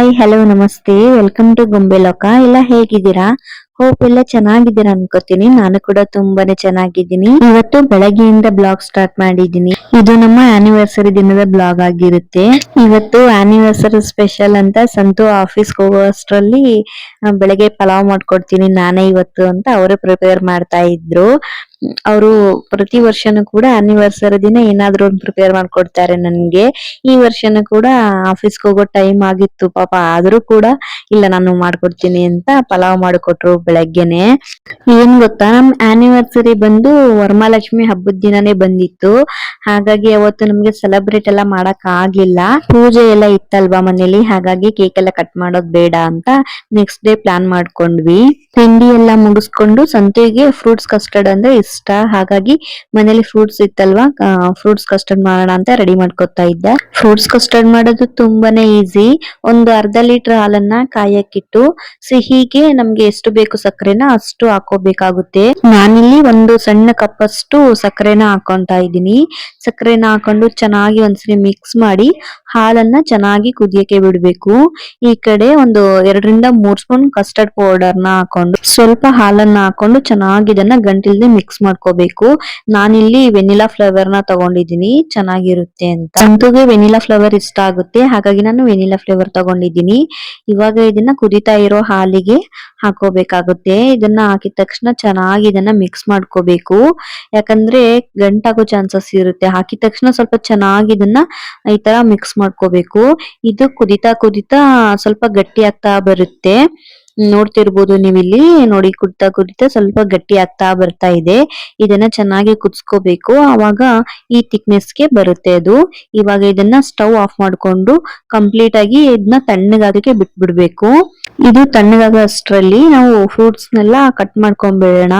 Hi hello ನಮಸ್ತೆ welcome to ಗೊಂಬೆ ಲೋಕ. ಎಲ್ಲ ಹೇಗಿದ್ದೀರಾ? ಹೋಪ್ ಎಲ್ಲ ಚೆನ್ನಾಗಿದ್ದೀರಾ ಅನ್ಕೋತೀನಿ. ನಾನು ಕೂಡ ತುಂಬಾನೇ ಚೆನ್ನಾಗಿದ್ದೀನಿ. ಇವತ್ತು ಬೆಳಗ್ಗೆಯಿಂದ ಬ್ಲಾಗ್ ಸ್ಟಾರ್ಟ್ ಮಾಡಿದ್ದೀನಿ. ಇದು ನಮ್ಮ ಆನಿವರ್ಸರಿ ದಿನದ ಬ್ಲಾಗ್ ಆಗಿರುತ್ತೆ. ಇವತ್ತು ಆನಿವರ್ಸರಿ ಸ್ಪೆಷಲ್ ಅಂತ ಸಂತು ಆಫೀಸ್ ಹೋಗೋಷ್ಟ್ರಲ್ಲಿ ಬೆಳಗ್ಗೆ ಪಲಾವ್ ಮಾಡ್ಕೊಡ್ತೀನಿ ನಾನೇ ಇವತ್ತು ಅಂತ ಅವರು ಪ್ರಿಪೇರ್ ಮಾಡ್ತಾ ಇದ್ರು. ಅವರು ಪ್ರತಿ ವರ್ಷನೂ ಕೂಡ ಆನಿವರ್ಸರಿ ದಿನ ಏನಾದ್ರು ಒಂದು ಪ್ರಿಪೇರ್ ಮಾಡ್ಕೊಡ್ತಾರೆ ನನ್ಗೆ. ಈ ವರ್ಷನೂ ಕೂಡ ಆಫೀಸ್ಗೆ ಹೋಗೋ ಟೈಮ್ ಆಗಿತ್ತು ಪಾಪ, ಆದ್ರೂ ಕೂಡ ಇಲ್ಲ ನಾನು ಮಾಡ್ಕೊಡ್ತೀನಿ ಅಂತ ಪಲಾವ್ ಮಾಡಿಕೊಟ್ರು ಬೆಳಗ್ಗೆನೆ. ಏನ್ ಗೊತ್ತಾ, ನಮ್ ಆನಿವರ್ಸರಿ ಬಂದು ವರಮಹಾಲಕ್ಷ್ಮಿ ಹಬ್ಬದ ದಿನಾನೇ ಬಂದಿತ್ತು. ಹಾಗಾಗಿ ಅವತ್ತು ನಮ್ಗೆ ಸೆಲೆಬ್ರೇಟ್ ಎಲ್ಲ ಮಾಡಕ್ ಆಗಿಲ್ಲ. ಪೂಜೆ ಎಲ್ಲ ಇತ್ತಲ್ವಾ ಮನೇಲಿ, ಹಾಗಾಗಿ ಕೇಕ್ ಎಲ್ಲ ಕಟ್ ಮಾಡೋದ್ ಬೇಡ ಅಂತ ನೆಕ್ಸ್ಟ್ ಡೇ ಪ್ಲಾನ್ ಮಾಡ್ಕೊಂಡ್ವಿ. ತಿಂಡಿ ಎಲ್ಲ ಮುಗಿಸ್ಕೊಂಡು ಸಂತೆಗೆ ಫ್ರೂಟ್ಸ್ ಕಸ್ಟರ್ಡ್ ಅಂದ್ರೆ ಇಷ್ಟ, ಹಾಗಾಗಿ ಮನೇಲಿ ಫ್ರೂಟ್ಸ್ ಇತ್ತಲ್ವಾ, ಫ್ರೂಟ್ಸ್ ಕಸ್ಟರ್ಡ್ ಮಾಡೋಣ ಅಂತ ರೆಡಿ ಮಾಡ್ಕೊತಾ ಇದ್ದೆ. ಫ್ರೂಟ್ಸ್ ಕಸ್ಟರ್ಡ್ ಮಾಡೋದು ತುಂಬಾನೇ ಈಸಿ. ಒಂದು ಅರ್ಧ ಲೀಟರ್ ಹಾಲನ್ನ ಕಾಯಕ್ಕಿಟ್ಟು ಸಿಹಿಗೆ ನಮ್ಗೆ ಎಷ್ಟು ಬೇಕು ಸಕ್ಕರೆನ ಅಷ್ಟು ಹಾಕೋಬೇಕಾಗುತ್ತೆ. ನಾನಿಲ್ಲಿ ಒಂದು ಸಣ್ಣ ಕಪ್ ಅಷ್ಟು ಸಕ್ಕರೆನ ಹಾಕೊಂತಾ ಇದ್ದೀನಿ. ಸಕ್ಕರೆನ ಹಾಕೊಂಡು ಚೆನ್ನಾಗಿ ಒಂದ್ಸರಿ ಮಿಕ್ಸ್ ಮಾಡಿ ಹಾಲನ್ನ ಚೆನ್ನಾಗಿ ಕುದಿಯಕ್ಕೆ ಬಿಡ್ಬೇಕು. ಈ ಕಡೆ ಒಂದು 2-3 ಸ್ಪೂನ್ ಕಸ್ಟರ್ಡ್ ಪೌಡರ್ ನ ಹಾಕೊಂಡು ಸ್ವಲ್ಪ ಹಾಲನ್ನ ಹಾಕೊಂಡು ಚೆನ್ನಾಗಿ ಇದನ್ನ ಗಂಟಿಲ್ದೆ ಮಿಕ್ಸ್ ಮಾಡ್ಕೋಬೇಕು. ನಾನಿಲ್ಲಿ ವೆನಿಲಾ ಫ್ಲೇವರ್ ನ ತಗೊಂಡಿದ್ದೀನಿ, ಚೆನ್ನಾಗಿರುತ್ತೆ ಅಂತ. ಸಂತುಗೆ ವೆನಿಲಾ ಫ್ಲೇವರ್ ಇಷ್ಟ ಆಗುತ್ತೆ, ಹಾಗಾಗಿ ನಾನು ವೆನಿಲಾ ಫ್ಲೇವರ್ ತಗೊಂಡಿದ್ದೀನಿ. ಇವಾಗ ಇದನ್ನ ಕುದಿತಾ ಇರೋ ಹಾಲಿಗೆ ಹಾಕೋಬೇಕಾಗುತ್ತೆ. ಇದನ್ನ ಹಾಕಿದ ತಕ್ಷಣ ಚೆನ್ನಾಗಿ ಇದನ್ನ ಮಿಕ್ಸ್ ಮಾಡ್ಕೋಬೇಕು, ಯಾಕಂದ್ರೆ ಗಂಟಾಗೋ ಚಾನ್ಸಸ್ ಇರುತ್ತೆ. ಹಾಕಿದ ತಕ್ಷಣ ಸ್ವಲ್ಪ ಚೆನ್ನಾಗಿ ಇದನ್ನ ಈ ತರ ಮಿಕ್ಸ್ ಮಾಡ್ಕೋಬೇಕು. ಇದು ಕುದಿತಾ ಕುದಿತಾ ಸ್ವಲ್ಪ ಗಟ್ಟಿ ಆಗ್ತಾ ಬರುತ್ತೆ. ನೋಡ್ತಿರ್ಬೋದು ನೀವಿಲ್ಲಿ ನೋಡಿ, ಕುದಿತಾ ಕುದಿತಾ ಸ್ವಲ್ಪ ಗಟ್ಟಿ ಆಗ್ತಾ ಬರ್ತಾ ಇದೆ. ಇದನ್ನ ಚೆನ್ನಾಗಿ ಕುದಿಸ್ಕೋಬೇಕು, ಆವಾಗ ಈ ಥಿಕ್ನೆಸ್ಗೆ ಬರುತ್ತೆ ಅದು. ಇವಾಗ ಇದನ್ನ ಸ್ಟವ್ ಆಫ್ ಮಾಡ್ಕೊಂಡು ಕಂಪ್ಲೀಟ್ ಆಗಿ ಇದನ್ನ ತಣ್ಣಗಾಗಕ್ಕೆ ಬಿಟ್ಬಿಡ್ಬೇಕು. ಇದು ತಣ್ಣಗಾಗೋ ಅಷ್ಟರಲ್ಲಿ ನಾವು ಫ್ರೂಟ್ಸ್ ನೆಲ್ಲ ಕಟ್ ಮಾಡ್ಕೊಂಡ್ಬಿಡೋಣ.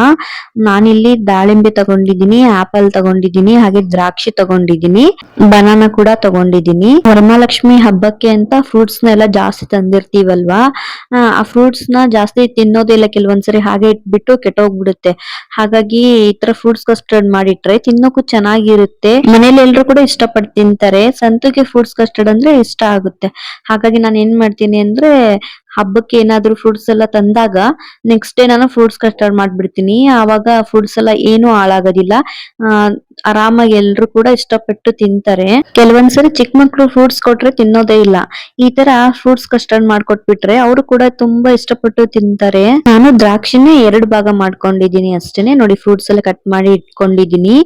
ನಾನಿಲ್ಲಿ ದಾಳಿಂಬೆ ತಗೊಂಡಿದ್ದೀನಿ, ಆಪಲ್ ತಗೊಂಡಿದ್ದೀನಿ, ಹಾಗೆ ದ್ರಾಕ್ಷಿ ತಗೊಂಡಿದ್ದೀನಿ, ಬನಾನಾ ಕೂಡ ತಗೊಂಡಿದ್ದೀನಿ. ವರಮಹಾಲಕ್ಷ್ಮಿ ಹಬ್ಬಕ್ಕೆ ಅಂತ ಫ್ರೂಟ್ಸ್ ನೆಲ್ಲ ಜಾಸ್ತಿ ತಂದಿರ್ತೀವಲ್ವಾ, ಆ ಫ್ರೂಟ್ಸ್ ನ ಜಾಸ್ತಿ ತಿನ್ನೋದಿಲ್ಲ ಕೆಲವೊಂದ್ಸರಿ, ಹಾಗೆ ಇಟ್ಬಿಟ್ಟು ಕೆಟ್ಟೋಗ್ಬಿಡುತ್ತೆ. ಹಾಗಾಗಿ ಈ ತರ ಫ್ರೂಟ್ಸ್ ಕಸ್ಟರ್ಡ್ ಮಾಡಿಟ್ರೆ ತಿನ್ನೋಕು ಚೆನ್ನಾಗಿರುತ್ತೆ. ಮನೇಲಿ ಎಲ್ರು ಕೂಡ ಇಷ್ಟಪಟ್ಟು ತಿಂತಾರೆ. ಸಂತುಗೆ ಫ್ರೂಟ್ಸ್ ಕಸ್ಟರ್ಡ್ ಅಂದ್ರೆ ಇಷ್ಟ ಆಗುತ್ತೆ. ಹಾಗಾಗಿ ನಾನು ಏನ್ ಮಾಡ್ತೀನಿ ಅಂದ್ರೆ, ಹಬ್ಬಕ್ಕೆ ಏನಾದ್ರು ಫ್ರೂಟ್ಸ್ ಎಲ್ಲ ತಂದಾಗ ನೆಕ್ಸ್ಟ್ ಡೇ ನಾನು ಫ್ರೂಟ್ಸ್ ಕಸ್ಟರ್ಡ್ ಮಾಡ್ಬಿಡ್ತೀನಿ. ಆವಾಗ ಫ್ರೂಟ್ಸ್ ಎಲ್ಲ ಏನು ಹಾಳಾಗೋದಿಲ್ಲ, ಆರಾಮಾಗಿ ಎಲ್ರು ಕೂಡ ಇಷ್ಟಪಟ್ಟು ತಿಂತಾರೆ. ಕೆಲವೊಂದ್ಸರಿ ಚಿಕ್ಕ ಮಕ್ಳು ಫ್ರೂಟ್ಸ್ ಕೊಟ್ರೆ ತಿನ್ನೋದೇ ಇಲ್ಲ. ಈ ತರ ಫ್ರೂಟ್ಸ್ ಕಸ್ಟರ್ಡ್ ಮಾಡ್ಕೊಟ್ಬಿಟ್ರೆ ಅವರು ಕೂಡ ತುಂಬಾ ಇಷ್ಟಪಟ್ಟು ತಿಂತಾರೆ. ನಾನು ದ್ರಾಕ್ಷಿನೇ 2 ಭಾಗ ಮಾಡ್ಕೊಂಡಿದ್ದೀನಿ ಅಷ್ಟೇನೆ. ನೋಡಿ, ಫ್ರೂಟ್ಸ್ ಎಲ್ಲ ಕಟ್ ಮಾಡಿ ಇಟ್ಕೊಂಡಿದ್ದೀನಿ,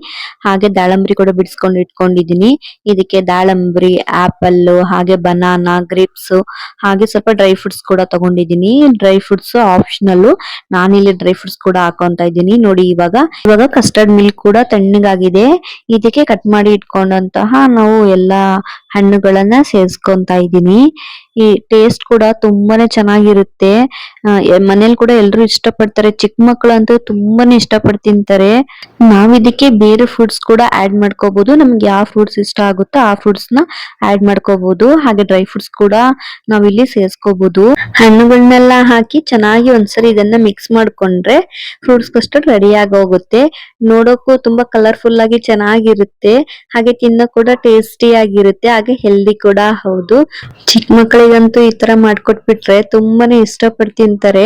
ಹಾಗೆ ದಾಳಂಬ್ರಿ ಕೂಡ ಬಿಡಿಸ್ಕೊಂಡು ಇಟ್ಕೊಂಡಿದ್ದೀನಿ. ಇದಕ್ಕೆ ದಾಳಂಬ್ರಿ, ಆಪಲ್, ಹಾಗೆ ಬನಾನಾ, ಗ್ರೇಪ್ಸ್, ಹಾಗೆ ಸ್ವಲ್ಪ ಡ್ರೈ ಫ್ರೂಟ್ಸ್ ಕೂಡ ತಗೊಂಡಿದ್ದೀನಿ. ಡ್ರೈ ಫ್ರೂಟ್ಸ್ ಆಪ್ಷನಲ್, ನಾನಿಲ್ಲಿ ಡ್ರೈ ಫ್ರೂಟ್ಸ್ ಕೂಡ ಹಾಕೊಂತ ಇದ್ದೀನಿ. ನೋಡಿ, ಇವಾಗ ಕಸ್ಟರ್ಡ್ ಮಿಲ್ಕ್ ಕೂಡ ತಣ್ಣಗಾಗಿದೆ. ಇದಕ್ಕೆ ಕಟ್ ಮಾಡಿ ಇಟ್ಕೊಂಡಂತಹ ನಾವು ಎಲ್ಲಾ ಹಣ್ಣುಗಳನ್ನ ಸೇರ್ಸ್ಕೊಂತ ಇದ್ದೀನಿ. ಈ ಟೇಸ್ಟ್ ಕೂಡ ತುಂಬಾನೇ ಚೆನ್ನಾಗಿರುತ್ತೆ. ಮನೇಲಿ ಕೂಡ ಎಲ್ರು ಇಷ್ಟಪಡ್ತಾರೆ, ಚಿಕ್ಕ ಮಕ್ಕಳು ಅಂತೂ ತುಂಬಾನೇ ಇಷ್ಟಪಟ್ಟು ತಿಂತಾರೆ. ನಾವ್ ಇದಕ್ಕೆ ಬೇರೆ ಫ್ರೂಟ್ಸ್ ಕೂಡ ಆಡ್ ಮಾಡ್ಕೋಬಹುದು. ನಮ್ಗೆ ಯಾವ ಫ್ರೂಟ್ಸ್ ಇಷ್ಟ ಆಗುತ್ತೋ ಆ ಫ್ರೂಟ್ಸ್ ನ ಆಡ್ ಮಾಡ್ಕೋಬಹುದು. ಹಾಗೆ ಡ್ರೈ ಫ್ರೂಟ್ಸ್ ಕೂಡ ನಾವಿಲ್ಲಿ ಸೇರ್ಸ್ಕೋಬಹುದು. ಹಣ್ಣುಗಳನ್ನೆಲ್ಲ ಹಾಕಿ ಚೆನ್ನಾಗಿ ಒಂದ್ಸರಿ ಇದನ್ನ ಮಿಕ್ಸ್ ಮಾಡ್ಕೊಂಡ್ರೆ ಫ್ರೂಟ್ಸ್ ಕಸ್ಟರ್ಡ್ ರೆಡಿ ಆಗೋಗುತ್ತೆ. ನೋಡೋಕು ತುಂಬಾ ಕಲರ್ಫುಲ್ ಆಗಿ ಚೆನ್ನಾಗಿರುತ್ತೆ, ಹಾಗೆ ತಿನ್ನೋ ಕೂಡ ಟೇಸ್ಟಿ ಆಗಿರುತ್ತೆ, ಹಾಗೆ ಹೆಲ್ದಿ ಕೂಡ ಹೌದು. ಚಿಕ್ಕ ಮಕ್ಕಳಿಗಂತೂ ಈ ತರ ಮಾಡ್ಕೊಟ್ಬಿಟ್ರೆ ತುಂಬಾನೇ ಇಷ್ಟಪಟ್ಟು ತಿಂತಾರೆ.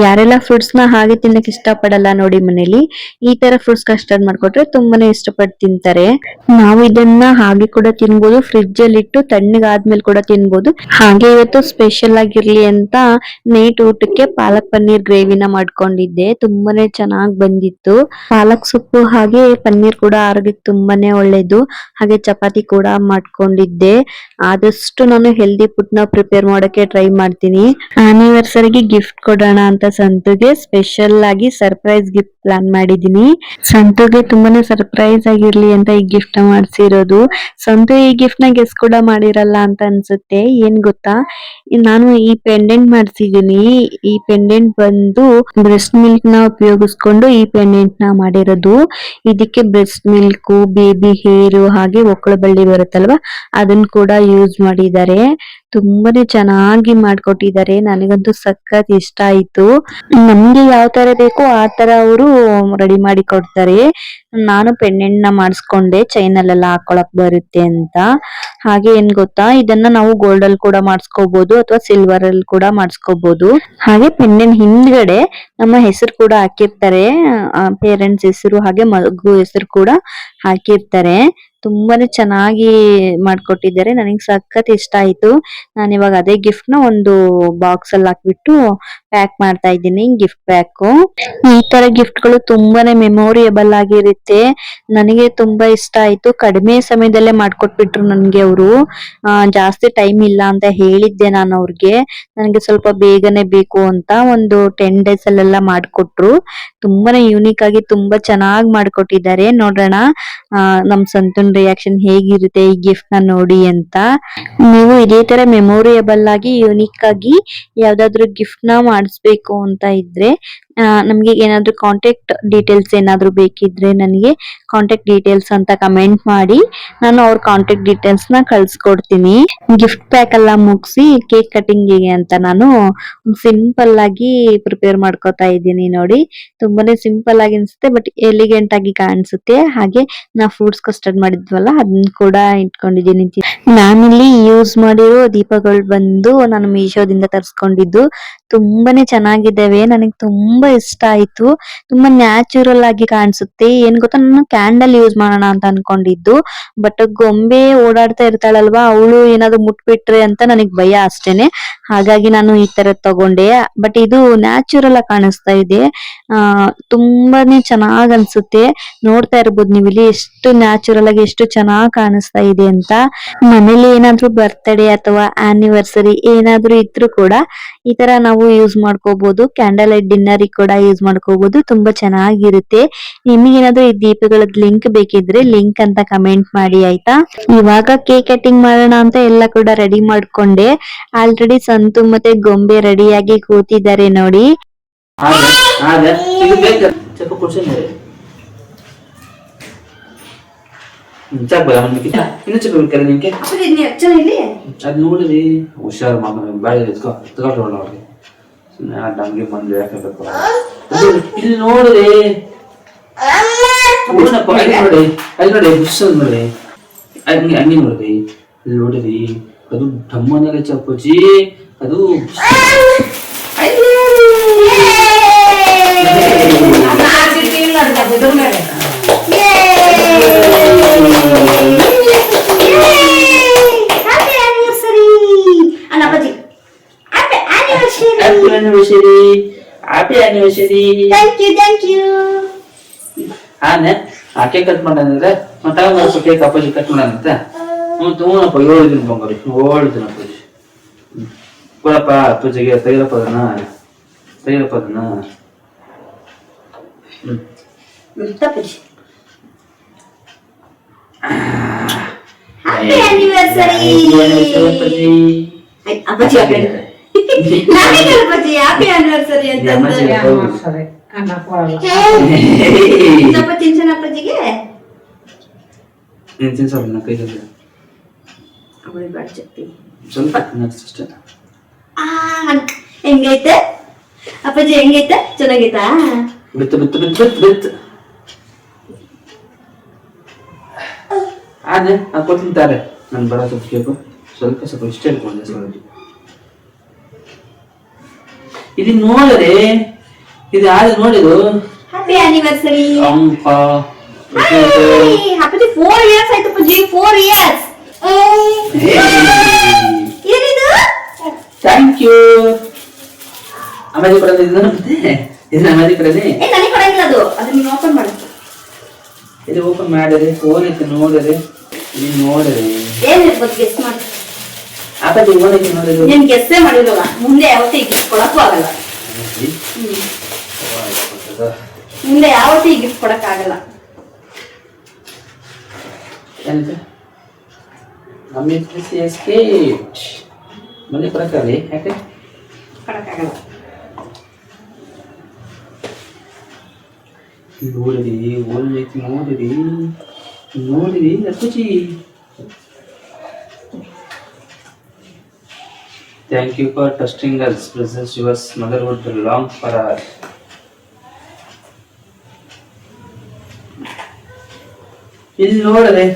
ಯಾರೆಲ್ಲ ಫ್ರೂಟ್ಸ್ ನ ಹಾಗೆ ತಿನ್ನಕ್ ಇಷ್ಟ ಪಡಲ್ಲ ನೋಡಿ, ಮನೇಲಿ ಈ ತರ ಫ್ರೂಟ್ಸ್ ಕಸ್ಟರ್ಡ್ ಮಾಡ್ಕೊಟ್ರೆ ತುಂಬಾನೇ ಇಷ್ಟಪಟ್ಟು ತಿಂತಾರೆ. ನಾವು ಇದನ್ನ ಹಾಗೆ ಕೂಡ ತಿನ್ಬೋದು, ಫ್ರಿಡ್ಜ್ ಅಲ್ಲಿ ಇಟ್ಟು ತಣ್ಣಗಾದ್ಮೇಲೆ ಕೂಡ ತಿನ್ಬೋದು. ಹಾಗೆ ಇವತ್ತು ಸ್ಪೆಷಲ್ ಆಗಿರ್ಲಿ ಅಂತ ನೈಟ್ ಊಟಕ್ಕೆ ಪಾಲಕ್ ಪನ್ನೀರ್ ಗ್ರೇವಿನ ಮಾಡ್ಕೊಂಡಿದ್ದೆ, ತುಂಬಾನೇ ಚೆನ್ನಾಗ್ ಬಂದಿತ್ತು. ಪಾಲಕ್ ಸೊಪ್ಪು ಹಾಗೆ ಪನ್ನೀರ್ ಕೂಡ ಆರೋಗ್ಯಕ್ಕೆ ತುಂಬಾನೇ ಒಳ್ಳೇದು. ಹಾಗೆ ಚಪಾತಿ ಕೂಡ ಮಾಡ್ಕೊಂಡಿದ್ದೆ. ಆದಷ್ಟು ನಾನು ಹೆಲ್ದಿ ಫುಡ್ ನ ಪ್ರಿಪೇರ್ ಮಾಡಕ್ಕೆ ಟ್ರೈ ಮಾಡ್ತೀನಿ. ಆನಿವರ್ಸರಿಗೆ ಗಿಫ್ಟ್ ಕೊಡೋಣ ಅಂತ ಸಂತುಗೆ ಸ್ಪೆಷಲ್ ಆಗಿ ಸರ್ಪ್ರೈಸ್ ಗಿಫ್ಟ್ ಪ್ಲಾನ್ ಮಾಡಿದೀನಿ. ಸಂತುಗೆ ತುಂಬಾನೇ ಸರ್ಪ್ರೈಸ್ ಆಗಿರ್ಲಿ ಅಂತ ಈ ಗಿಫ್ಟ್ ಮಾಡ್ಸಿರೋದು. ಸಂತು ಈ ಗಿಫ್ಟ್ ನ ಗೆಸ್ ಕೂಡ ಮಾಡಿರಲ್ಲ ಅಂತ ಅನ್ಸುತ್ತೆ. ಏನ್ ಗೊತ್ತಾ, ನಾನು ಈ ಪೆಂಡೆಂಟ್ ಮಾಡ್ಸಿದೀನಿ. ಈ ಪೆಂಡೆಂಟ್ ಬಂದು ಬ್ರೆಸ್ಟ್ ಮಿಲ್ಕ್ ನ ಉಪಯೋಗಿಸ್ಕೊಂಡು ಈ ಪೆಂಡೆಂಟ್ ನ ಮಾಡಿರೋದು. ಇದಕ್ಕೆ ಬ್ರೆಸ್ಟ್ ಮಿಲ್ಕ್, ಬೇಬಿ ಹೇರ್, ಹಾಗೆ ಒಕ್ಕಳ ಬಳ್ಳಿ ಬರುತ್ತಲ್ವಾ, ಅದನ್ನ ಕೂಡ ಯೂಸ್ ಮಾಡಿದ್ದಾರೆ. ತುಂಬಾನೇ ಚೆನ್ನಾಗಿ ಮಾಡ್ಕೊಟ್ಟಿದ್ದಾರೆ. ನನಗಂತೂ ಸಖತ್ ಇಷ್ಟ ಆಯ್ತು. ನಮ್ಗೆ ಯಾವ ತರ ಬೇಕೋ ಆ ತರ ಅವರು ರೆಡಿ ಮಾಡಿ ಕೊಡ್ತಾರೆ. ನಾನು ಪೆಂಡೆಂಟ್ ನ ಮಾಡಿಸ್ಕೊಂಡೆ ಚೈನ್ ಅಲ್ಲೆಲ್ಲ ಹಾಕೊಳಕ್ ಬರುತ್ತೆ ಅಂತ. ಹಾಗೆ ಏನ್ ಗೊತ್ತಾ, ಇದನ್ನ ನಾವು ಗೋಲ್ಡ್ ಅಲ್ಲಿ ಕೂಡ ಮಾಡಿಸ್ಕೋಬಹುದು ಅಥವಾ ಸಿಲ್ವರ್ ಅಲ್ಲಿ ಕೂಡ ಮಾಡಿಸ್ಕೋಬಹುದು. ಹಾಗೆ ಪೆಂಡೆಂಟ್ ಹಿಂದ್ಗಡೆ ನಮ್ಮ ಹೆಸರು ಕೂಡ ಹಾಕಿರ್ತಾರೆ, ಪೇರೆಂಟ್ಸ್ ಹೆಸರು ಹಾಗೆ ಮಗು ಹೆಸರು ಕೂಡ ಹಾಕಿರ್ತಾರೆ. ತುಂಬಾನೇ ಚೆನ್ನಾಗಿ ಮಾಡ್ಕೊಟ್ಟಿದ್ದಾರೆ. ನನಗೆ ಸಖತ್ ಇಷ್ಟ ಆಯ್ತು. ನಾನು ಇವಾಗ ಅದೇ ಗಿಫ್ಟ್ ನ ಒಂದು ಬಾಕ್ಸ್ ಅಲ್ಲಿ ಹಾಕ್ಬಿಟ್ಟು ಪ್ಯಾಕ್ ಮಾಡ್ತಾ ಇದ್ದೀನಿ, ಗಿಫ್ಟ್ ಪ್ಯಾಕ್. ಈ ತರ ಗಿಫ್ಟ್ ಗಳು ತುಂಬಾನೇ ಮೆಮೊರಿಯಬಲ್ ಆಗಿರುತ್ತೆ. ನನಗೆ ತುಂಬಾ ಇಷ್ಟ ಆಯ್ತು. ಕಡಿಮೆ ಸಮಯದಲ್ಲೇ ಮಾಡ್ಕೊಟ್ಬಿಟ್ರು ನನ್ಗೆ ಅವರು. ಜಾಸ್ತಿ ಟೈಮ್ ಇಲ್ಲ ಅಂತ ಹೇಳಿದ್ದೆ ನಾನು ಅವ್ರಿಗೆ, ನನಗೆ ಸ್ವಲ್ಪ ಬೇಗನೆ ಬೇಕು ಅಂತ. ಒಂದು 10 days ಅಲ್ಲೆಲ್ಲ ಮಾಡ್ಕೊಟ್ರು. ತುಂಬಾನೇ ಯೂನಿಕ್ ಆಗಿ ತುಂಬಾ ಚೆನ್ನಾಗಿ ಮಾಡ್ಕೊಟ್ಟಿದ್ದಾರೆ. ನೋಡೋಣ ನಮ್ ಸಂತನ್ ರಿಯಾಕ್ಷನ್ ಹೇಗಿರುತ್ತೆ ಈ ಗಿಫ್ಟ್ ನ ನೋಡಿ ಅಂತ. ನೀವು ಇದೇ ತರ ಮೆಮೊರಿಯಬಲ್ ಆಗಿ ಯೂನಿಕ್ ಆಗಿ ಯಾವ್ದಾದ್ರು ಗಿಫ್ಟ್ ನ ಮಾಡಿಸ್ಬೇಕು ಅಂತ ಇದ್ರೆ ನಮ್ಗೆ ಏನಾದ್ರು ಕಾಂಟ್ಯಾಕ್ಟ್ ಡೀಟೇಲ್ಸ್ ಏನಾದ್ರು ಬೇಕಿದ್ರೆ ನನಗೆ ಕಾಂಟ್ಯಾಕ್ಟ್ ಡೀಟೇಲ್ಸ್ ಅಂತ ಕಮೆಂಟ್ ಮಾಡಿ, ನಾನು ಅವ್ರ ಕಾಂಟ್ಯಾಕ್ಟ್ ಡೀಟೇಲ್ಸ್ ನ ಕಳ್ಸ್ಕೊಡ್ತೀನಿ. ಗಿಫ್ಟ್ ಪ್ಯಾಕ್ ಎಲ್ಲ ಮುಗಿಸಿ ಕೇಕ್ ಕಟಿಂಗ್ ಗೆ ಅಂತ ನಾನು ಸಿಂಪಲ್ ಆಗಿ ಪ್ರಿಪೇರ್ ಮಾಡ್ಕೋತಾ ಇದ್ದೀನಿ. ನೋಡಿ, ತುಂಬಾನೇ ಸಿಂಪಲ್ ಆಗಿ ಅನ್ಸುತ್ತೆ, ಬಟ್ ಎಲಿಗೆಂಟ್ ಆಗಿ ಕಾಣಿಸುತ್ತೆ. ಹಾಗೆ ನಾ ಫ್ರೂಟ್ಸ್ ಕಸ್ಟರ್ಡ್ ಮಾಡಿದ್ವಲ್ಲ ಅದನ್ನ ಕೂಡ ಇಟ್ಕೊಂಡಿದ್ದೀನಿ. ನಾನಿಲ್ಲಿ ಯೂಸ್ ಮಾಡಿರೋ ದೀಪಗಳು ಬಂದು ನಾನು ಮೀಶೋದಿಂದ ತರಿಸ್ಕೊಂಡಿದ್ದು. ತುಂಬಾನೇ ಚೆನ್ನಾಗಿದ್ದಾವೆ, ನನಗೆ ತುಂಬಾ ಇಷ್ಟ ಆಯ್ತು. ತುಂಬಾ ನ್ಯಾಚುರಲ್ ಆಗಿ ಕಾಣಿಸುತ್ತೆ. ಏನ್ ಗೊತ್ತಾ, ನಾನು ಕ್ಯಾಂಡಲ್ ಯೂಸ್ ಮಾಡೋಣ ಅಂತ ಅನ್ಕೊಂಡಿದ್ದು, ಬಟ್ ಗೊಂಬೆ ಓಡಾಡ್ತಾ ಇರ್ತಾಳಲ್ವಾ, ಅವಳು ಏನಾದ್ರು ಮುಟ್ಬಿಟ್ರೆ ಅಂತ ನನಗ್ ಭಯ ಅಷ್ಟೇನೆ. ಹಾಗಾಗಿ ನಾನು ಈ ತರ ತಗೊಂಡೆ. ಬಟ್ ಇದು ನ್ಯಾಚುರಲ್ ಆಗಿ ಕಾಣಿಸ್ತಾ ಇದೆ. ತುಂಬಾನೇ ಚೆನ್ನಾಗ್ ಅನ್ಸುತ್ತೆ. ನೋಡ್ತಾ ಇರ್ಬೋದು ನೀವು ಇಲ್ಲಿ ಎಷ್ಟು ನ್ಯಾಚುರಲ್ ಆಗಿ ಎಷ್ಟು ಚೆನ್ನಾಗ್ ಕಾಣಿಸ್ತಾ ಇದೆ ಅಂತ. ಮನೇಲಿ ಏನಾದ್ರೂ ಬರ್ತ್ಡೇ ಅಥವಾ ಆನಿವರ್ಸರಿ ಏನಾದ್ರೂ ಇದ್ರೂ ಕೂಡ ಈ ತರ ನಾವು ಯೂಸ್ ಮಾಡ್ಕೋಬಹುದು. ಕ್ಯಾಂಡಲ್ ಲೈಟ್ ಡಿನ್ನರ್ ಕೂಡ ಯೂಸ್ ಮಾಡ್ಕೋಬಹುದು. ತುಂಬಾ ಚೆನ್ನಾಗಿರುತ್ತೆ. ನಿಮಗೆ ಏನಾದ್ರೂ ಈ ದೀಪಗಳದ್ ಲಿಂಕ್ ಬೇಕಿದ್ರೆ ಲಿಂಕ್ ಅಂತ ಕಮೆಂಟ್ ಮಾಡಿ ಆಯ್ತಾ. ಇವಾಗ ಕೇಕ್ ಕಟಿಂಗ್ ಮಾಡೋಣ ಅಂತ ಎಲ್ಲ ಕೂಡ ರೆಡಿ ಮಾಡ್ಕೊಂಡೆ. ಆಲ್ರೆಡಿ ಸಂತು ಮತ್ತೆ ಗೊಂಬೆ ರೆಡಿಯಾಗಿ ಕೂತಿದ್ದಾರೆ ನೋಡಿ. ಅದ್ ನೋಡ್ರಿ ಹುಷಾರ್ ಬಾಳೆ ತಗೊಂಡ್ರಲ್ಲ ಅವ್ರಿಗೆ ಸುಮ್ಮನೆ ಆ ಡಂಗೆ ಬಂದು ಯಾಕಬೇಕು. ಇಲ್ಲಿ ನೋಡ್ರಿ ನೋಡಿ, ಅಲ್ಲಿ ನೋಡಿ ಬುಷ್ ನೋಡಿ, ಹಂಗೆ ಹಂಗೆ ನೋಡ್ರಿ, ಇಲ್ಲಿ ನೋಡ್ರಿ ಅದು ಡಮ್ಮನೆಲ್ಲ ಚಪ್ಪಜಿ ಅದು. Happy anniversary. Thank you. Cake cut ಮಾಡಂದ್ರೆ ಮತ್ತೆ ಕೇಕ್ ಅಪ್ಪಾಜಿ ಕಟ್ ಮಾಡಂತ. ತಗೋಣಪ್ಪ, 7 ದಿನ ಬಂಗಾರಿ, 7 ದಿನ ಅಪ್ಪಾಜಿ. ಕೊಡಪ್ಪ ಅಪ್ಪಾಜಿಗೆ, ತೆಗಿರಪ್ಪ ಅದನ್ನ. ಹ್ಯಾಪಿ ಆನಿವರ್ಸರಿ ಅಪ್ಪಾಜಿ. ಹ್ಯಾಪಿ ಆನಿವರ್ಸರಿ ಅಂತ ಅಪ್ಪಾಜಿಗೆ ಸ್ವಲ್ಪ ಅಷ್ಟೇ. ಹೆಂಗೈತೆ ಅಪ್ಪಾಜಿ, ಹೆಂಗೈತೆ? ಚೆನ್ನಾಗೈತಾ? ಬಿತ್ತು ಬಿತ್ತು ಬಿತ್ತು ಬಿತ್ತು ಬಿತ್ತು ಆದ್ರೆ ನಾನು ಕೊಡ್ತಿಂತಾರೆ. ನಾನು ಬರೋ ಸ್ವಲ್ಪ ಕೇಕು ಸ್ವಲ್ಪ ಸ್ವಲ್ಪ ಇಷ್ಟ ಹೇಳ್ಕೊಂಡೆ. ಸ್ವಲ್ಪ ಇದು ನೋಡ್ರಿ, ಇದು ಯಾರು ನೋಡಿದ್ರು. ಹ್ಯಾಪಿ ಆನಿವರ್ಸರಿ ಅಪ್ಪ. ಹ್ಯಾಪಿ 4 years ಆಯ್ತು ಅಪ್ಪಾಜಿ, 4 years. ಏನಿದು? Thank you. ಅಮ್ಮಾಜಿ ಕೊಡೋದು ಇದು ಅಮ್ಮಾಜಿ ಕೊಡೋದು. ನನಗೆ ಕೊಡಂಗಿಲ್ಲ ಅದು, ಅದನ್ನ ನೀವು ಓಪನ್ ಮಾಡಿ. ಇದು ಓಪನ್ ಮಾಡಿದ್ರೆ ಫೋನ್ ಐತೆ ನೋಡಿದ್ರೆ, ನೀವು ನೋಡಿದ್ರೆ ಏನಿರ್ಬೋದು ಗೆಸ್ ಮಾಡಿ. ಅಪ್ಪಾಜಿ ಓನೈತೆ ನೋಡಿದ್ರು. ನೀನು ಗೆಸ್ಸೇ ಮಾಡಿಲ್ವಲ್ಲ, ಮುಂದೆ ಯಾವತ್ತೂ ಈ ಗಿಫ್ಟ್ ಕೊಡಕ್ಕೂ ಆಗಲ್ಲ. ಮುಂದೆ ಯಾವತ್ತೂ ಈ ಗಿಫ್ಟ್ ಕೊಡಕ್ಕಾಗಲ್ಲ. ಏನಂತೆ ಮಮ್ಮಿ ಎಸ್ಕೇಪ್ ಮನೆ ಕೊಡಕ್ಕಾಗಲಿ, ಯಾಕೆ ಕೊಡಕ್ಕಾಗಲ್ಲ. ನೋಡಿರಿ ಓನೈತಿ, ನೋಡಿರಿ ನೋಡಿರಿ ಅಪ್ಪಾಜಿ. Thank you for trusting us presses yours motherhood long for hour. ಇಲ್ಲಿ ನೋಡದೆ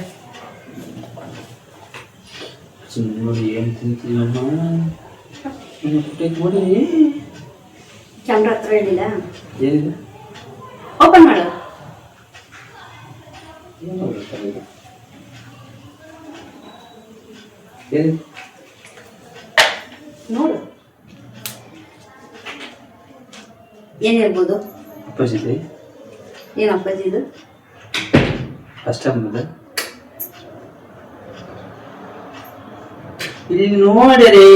ನೋಡಿ ಏನ್ ತಿಂತೀನಮ್ಮ ನೋಡಿ ಕ್ಯಾಮ್ರಾ ಹತ್ರ ಇಡಿಲ್ಲ, ಏನಿದೆ ಓಪನ್ ಮಾಡು. ಏನಿದೆ ನೋಡು ಏನಿರ್ಬೋದು. ಅಪ್ಪಾಜಿದೆ ಏನ್ ಅಪ್ಪಾಜಿ ಇದು? ಅಷ್ಟಮ್ಮದ ಇಲ್ಲಿ ನೋಡರೆ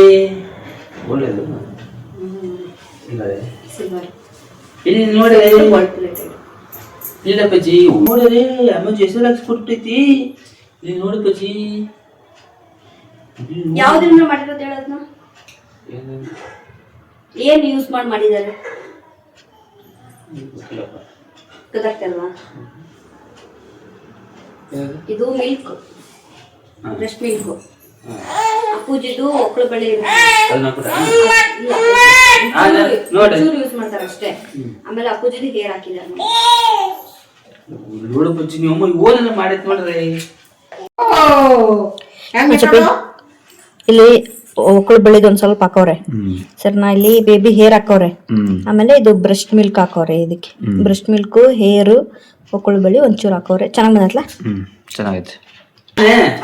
ಒಳ್ಳೆಯದು ಇಲ್ಲದೆ ಸಿಲ್ವರ್ ಇಲ್ಲಿ ನೋಡರೆ ಗೋಲ್ಡ್ ಪ್ಲೇಟೆಡ್. ಇಲ್ಲಪ್ಪಜ್ಜಿ ನೋಡರೆ ಅಮ್ಮಜ್ಜಿ ಹೆಸರು ಹಾಕ್ಸ್ಕೊಟ್ಟೈತಿ. ಇಲ್ಲಿ ನೋಡಪ್ಪಜ್ಜಿ ಯಾವ್ದ್ರಿಂದ ಮಾಡಿರೋದು ಹೇಳೋದ್ನ? ಏನು ಏನ್ ಯೂಸ್ ಮಾಡಿದ್ದಾರೆ ಗೊತ್ತಿಲ್ಲಪ್ಪ. ಗೊತ್ತಾಗ್ತಲ್ವಾ? ಯಾವ್ದು? ಇದು ಮಿಲ್ಕ್, ಹಾ. Breast milk. ಹಾ. ಅಪ್ಪುಜಿದು ಒಕ್ಕಳು ಬಳ್ಳಿ ಅದನ್ನ ಹಾಕ್ಬಿಟ್ಟ? ನೋಡಿ. ಯೂಸ್ ಮಾಡ್ತಾರೆ ಅಷ್ಟೇ. ಆಮೇಲೆ ಅಪ್ಪುಜಿದು ಹೇರ್ ಹಾಕಿದ್ದಾರೆ. ನೋಡಪ್ಪಜ್ಜಿ ನೀವು ಅಮ್ಮ ಓನೆಲ್ಲ ಮಾಡೈತ್ ನೋಡ್ರಿ. ಇಲ್ಲಿ ಒಕ್ಕಳು ಬೆಳೆದು ಒಂದ್ ಸ್ವಲ್ಪ ಹಾಕವ್ರೆ ಸರ್. ನಾ ಇಲ್ಲಿ ಬೇಬಿ ಹೇರ್ ಹಾಕವ್ರೆ. ಆಮೇಲೆ ಇದು ಬ್ರೆಸ್ಟ್ ಮಿಲ್ಕ್ ಹಾಕವ್ರೆ. ಇದಕ್ಕೆ ಬ್ರೆಸ್ಟ್ ಮಿಲ್ಕ್, ಹೇರ್, ಒಕ್ಕಳು ಬೆಳಿ ಒಂಚೂರು ಹಾಕವ್ರೆ. ಚೆನ್ನಾಗ್ ಬಂದತ್ಲ? ಚೆನ್ನಾಗೈತೆ.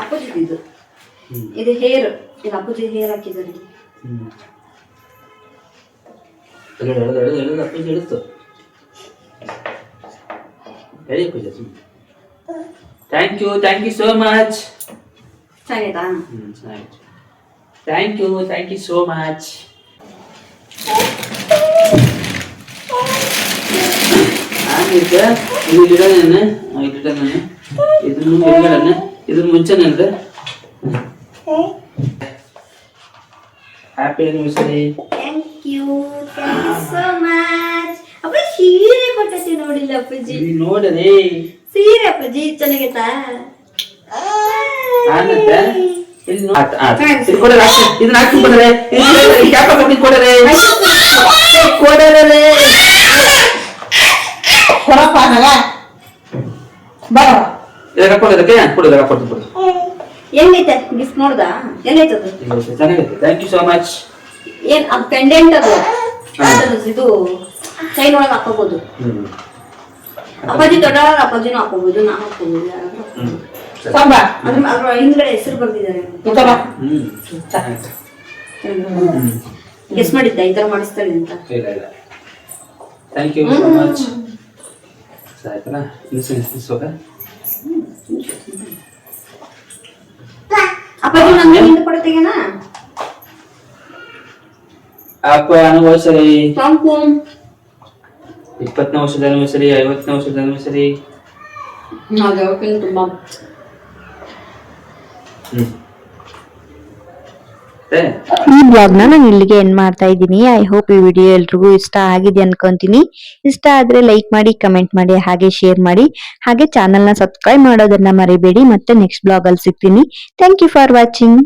ಅಪ್ಪುಜಿದು ಇದು ಇದು ಹೇರ್. ಇದು ಅಪ್ಪುಜಿ ಹೇರ್ ಹಾಕಿದ್ದಾರೆ. ಅಪ್ಪಾಜಿ ಹೇಳುತ್ತು ಹೇಳಿ ಅಪ್ಪಾಜಿ. Thank you so much. ಚೆನ್ನಾಗೈತಾ? ಚೆನ್ನಾಗಿತ್ತು. Thank you so much. ಆಮೇಲೆ ಇದು ಗಿಡನ ಇದ್ರ ಮುಂಚೆ ನಂದು happy anniversary. Thank you so much. ಅಪ್ಪ ಸೀರೆ ಕೊಟ್ಟತಿ ನೋಡಿಲ್ಲ ಅಪ್ಪಾಜಿ. ಇಲ್ಲಿ ನೋಡದೆ ಸೀರೆ ಅಪ್ಪಾಜಿ ಚೆನ್ನಾಗೈತಾ? ಆನಂದ ಇಲ್ಲಿ ಇದು ಕೊಡರೆ ಇದನ್ನ ಹಾಕಿ ಕೊಡರೆ ಕ್ಯಾಪ ಕಟ್ಟಿ ಕೊಡರೆ ಕೊಡರೆ ಇದಕ್ಕೆ ಕೊಡೋದಕ್ಕೆ ಕೊಡೋದಕ್ಕೆ ಕೊಡ್ತು. ಎಲ್ಲೈತೆ ಗಿಫ್ಟ್ ನೋಡ್ದ? ಎಲ್ಲೈತದು? ಚೆನ್ನಾಗೈತೆ. Thank you so much. ಏನ್ ಅದು ಪೆಂಡೆಂಟ್ ಅದು? ಇದು ಚೈನ್ ಒಳಗೆ ಹಾಕೋಬಹುದು. ಅಪ್ಪಾಜಿ ದೊಡ್ಡವಾಗ ಅಪ್ಪಾಜಿನೂ ಹಾಕೋಬಹುದು, ನಾ ಹಾಕೋಬಹುದು. ಅದ್ರ ಹಿಂದ್ಗಡೆ ಹೆಸರು ಬರ್ದಿದ್ದಾರೆ. ಗೆಸ್ ಮಾಡಿದ್ದ ಈ ತರ ಮಾಡಿಸ್ತಾಳೆ ಅಂತ? ಇಲ್ಲ. Thank you so much. ಆಯ್ತಲ್ಲ ಇನ್ಸೋಗ ಅಪ್ಪಾಜಿ ನಂಗೆ ಹಿಂದೆ ಕೊಡ್ತೀಗನಾ? ಅಪ್ಪ ಆನಿವರ್ಸರಿ. 20ನೇ ವರ್ಷದ ಆನಿವರ್ಸರಿ, 50ನೇ ವರ್ಷದ ಆನಿವರ್ಸರಿ. ತುಂಬಾ ಈ ಬ್ಲಾಗ್ ನಾನು ಇಲ್ಲಿಗೆ ಎಂಡ್ ಮಾಡ್ತಾ ಇದ್ದೀನಿ. ಐ ಹೋಪ್ ಈ ವಿಡಿಯೋ ಎಲ್ರಿಗೂ ಇಷ್ಟ ಆಗಿದೆ ಅನ್ಕೊಂತೀನಿ. ಇಷ್ಟ ಆದ್ರೆ ಲೈಕ್ ಮಾಡಿ, ಕಮೆಂಟ್ ಮಾಡಿ, ಹಾಗೆ ಶೇರ್ ಮಾಡಿ, ಹಾಗೆ ಚಾನೆಲ್ ನ ಸಬ್ಸ್ಕ್ರೈಬ್ ಮಾಡೋದನ್ನ ಮರಿಬೇಡಿ. ಮತ್ತೆ ನೆಕ್ಸ್ಟ್ ಬ್ಲಾಗ್ ಅಲ್ಲಿ ಸಿಗ್ತೀನಿ. Thank you for watching.